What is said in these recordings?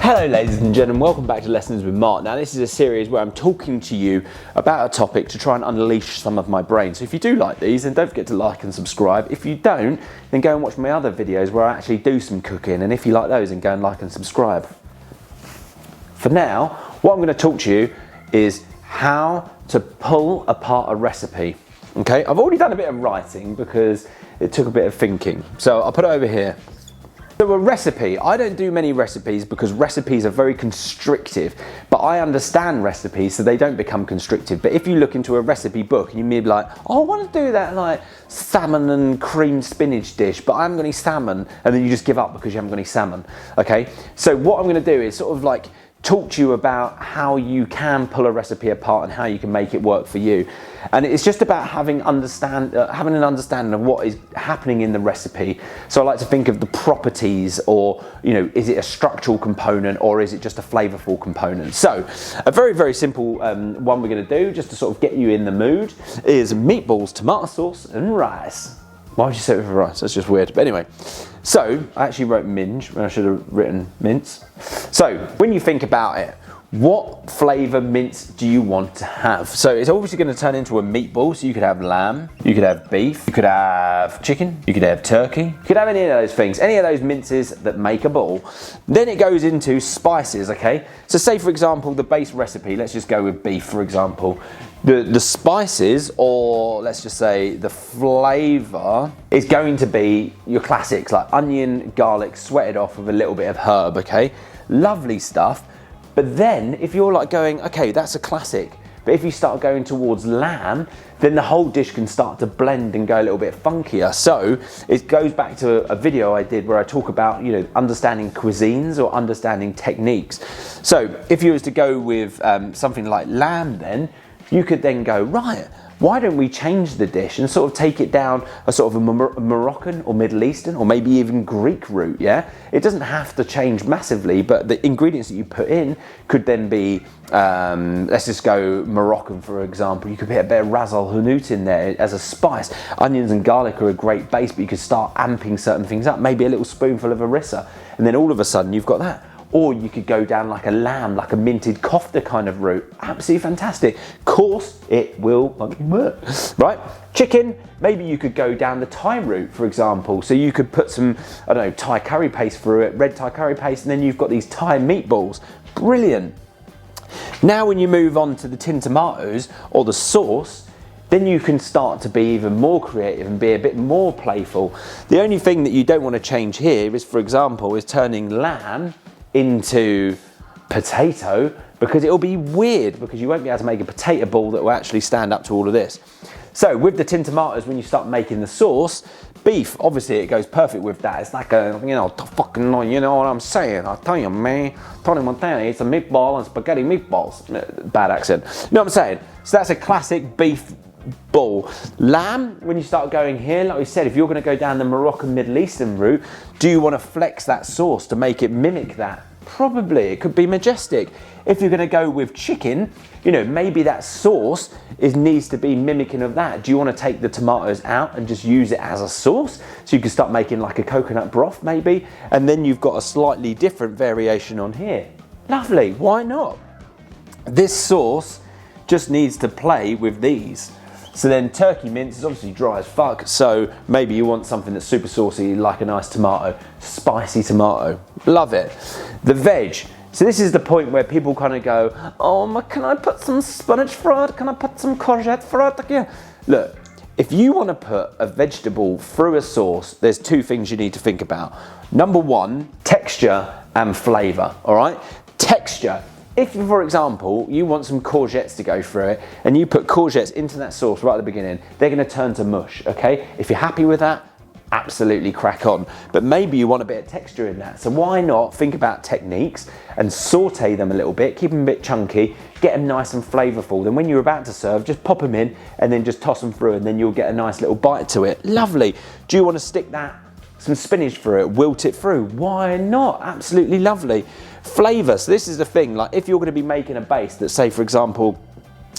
Hello ladies and gentlemen, welcome back to Lessons with Mark. Now this is a series where I'm talking to you about a topic to try and unleash some of my brain. So if you do like these, then don't forget to like and subscribe. If you don't, then go and watch my other videos where I actually do some cooking, and if you like those, then go and like and subscribe. For now, what I'm going to talk to you is how to pull apart a recipe. Okay, I've already done a bit of writing because it took a bit of thinking. So I'll put it over here. So a recipe, I don't do many recipes because recipes are very constrictive, but I understand recipes so they don't become constrictive. But if you look into a recipe book and you may be like, oh, I want to do that like salmon and creamed spinach dish, but I haven't got any salmon, and then you just give up because you haven't got any salmon, okay? So what I'm going to do is sort of like talk to you about how you can pull a recipe apart and how you can make it work for you. And it's just about having an understanding of what is happening in the recipe. So I like to think of the properties, or is it a structural component or is it just a flavorful component? So a very, very simple one we're going to do just to sort of get you in the mood is meatballs, tomato sauce and rice. Why would you say it with rice? That's just weird. But anyway, so I actually wrote minge when I should have written mince. So when you think about it, what flavour mince do you want to have? So it's obviously going to turn into a meatball. So you could have lamb, you could have beef, you could have chicken, you could have turkey, you could have any of those things, any of those minces that make a ball. Then it goes into spices, okay? So say for example, the base recipe, let's just go with beef for example. The spices, or let's just say the flavour, is going to be your classics like onion, garlic, sweated off with a little bit of herb, okay? Lovely stuff. But then if you're like going, okay, that's a classic, but if you start going towards lamb, then the whole dish can start to blend and go a little bit funkier. So it goes back to a video I did where I talk about, understanding cuisines or understanding techniques. So if you was to go with something like lamb, then you could then go, right, why don't we change the dish and sort of take it down a sort of a Moroccan or Middle Eastern or maybe even Greek route, yeah? It doesn't have to change massively, but the ingredients that you put in could then be, let's just go Moroccan for example. You could put a bit of ras el hanout in there as a spice. Onions and garlic are a great base, but you could start amping certain things up, maybe a little spoonful of harissa, and then all of a sudden you've got that. Or you could go down like a lamb, like a minted kofta kind of route. Absolutely fantastic. Of course, it will fucking work, right? Chicken, maybe you could go down the Thai route, for example. So you could put some, I don't know, Thai curry paste through it, red Thai curry paste, and then you've got these Thai meatballs. Brilliant. Now when you move on to the tin tomatoes or the sauce, then you can start to be even more creative and be a bit more playful. The only thing that you don't want to change here is, for example, is turning lamb into potato, because it'll be weird because you won't be able to make a potato ball that will actually stand up to all of this. So with the tin tomatoes, when you start making the sauce, beef, obviously it goes perfect with that. It's like a, fucking, you know what I'm saying? I tell you, man, Tony Montana eats a meatball and spaghetti meatballs. Bad accent. You know what I'm saying? So that's a classic beef ball. Lamb, when you start going here, like we said, if you're going to go down the Moroccan Middle Eastern route, do you want to flex that sauce to make it mimic that? Probably. It could be majestic. If you're going to go with chicken, maybe that sauce needs to be mimicking of that. Do you want to take the tomatoes out and just use it as a sauce? So you can start making like a coconut broth maybe, and then you've got a slightly different variation on here. Lovely, why not? This sauce just needs to play with these. So then turkey mince is obviously dry as fuck, so maybe you want something that's super saucy, like a nice tomato, spicy tomato. Love it. The veg. So this is the point where people kind of go, oh, can I put some spinach for it? Can I put some courgette for it? Yeah. Look, if you want to put a vegetable through a sauce, there's two things you need to think about. Number one, texture and flavour, all right? Texture. If, for example, you want some courgettes to go through it and you put courgettes into that sauce right at the beginning, they're going to turn to mush, okay? If you're happy with that, absolutely crack on. But maybe you want a bit of texture in that. So why not think about techniques and saute them a little bit, keep them a bit chunky, get them nice and flavourful. Then when you're about to serve, just pop them in and then just toss them through, and then you'll get a nice little bite to it. Lovely. Do you want to stick some spinach through it, wilt it through? Why not? Absolutely lovely. Flavour. So this is the thing, like if you're going to be making a base that, say for example,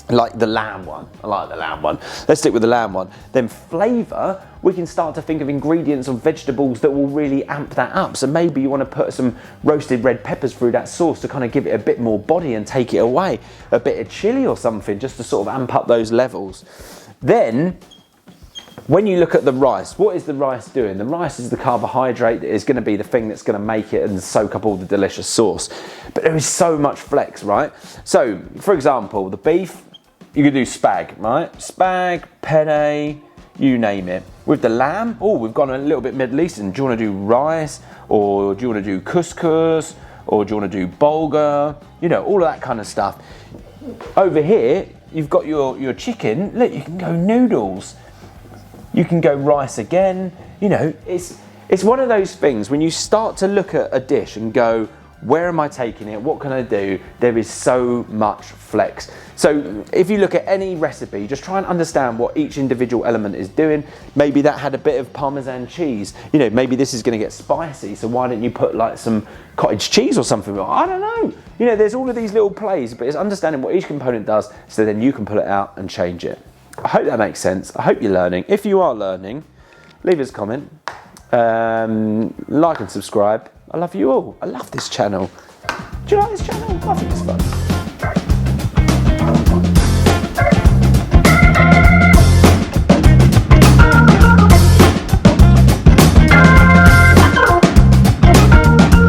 like the lamb one, I like the lamb one, let's stick with the lamb one, then flavour we can start to think of ingredients of vegetables that will really amp that up. So maybe you want to put some roasted red peppers through that sauce to kind of give it a bit more body and take it away. A bit of chili or something just to sort of amp up those levels. Then, when you look at the rice, what is the rice doing? The rice is the carbohydrate that is going to be the thing that's going to make it and soak up all the delicious sauce. But there is so much flex, right? So, for example, the beef, you could do spag, right? Spag, penne, you name it. With the lamb, oh, we've gone a little bit Middle Eastern. Do you want to do rice? Or do you want to do couscous? Or do you want to do bulgur? You know, all of that kind of stuff. Over here, you've got your chicken. Look, you can go noodles. You can go rice again. You know, it's one of those things when you start to look at a dish and go, where am I taking it? What can I do? There is so much flex. So if you look at any recipe, just try and understand what each individual element is doing. Maybe that had a bit of Parmesan cheese. You know, maybe this is going to get spicy. So why don't you put like some cottage cheese or something? I don't know. You know, there's all of these little plays, but it's understanding what each component does so then you can pull it out and change it. I hope that makes sense. I hope you're learning. If you are learning, leave us a comment, like and subscribe. I love you all. I love this channel. Do you like this channel? I think it's fun.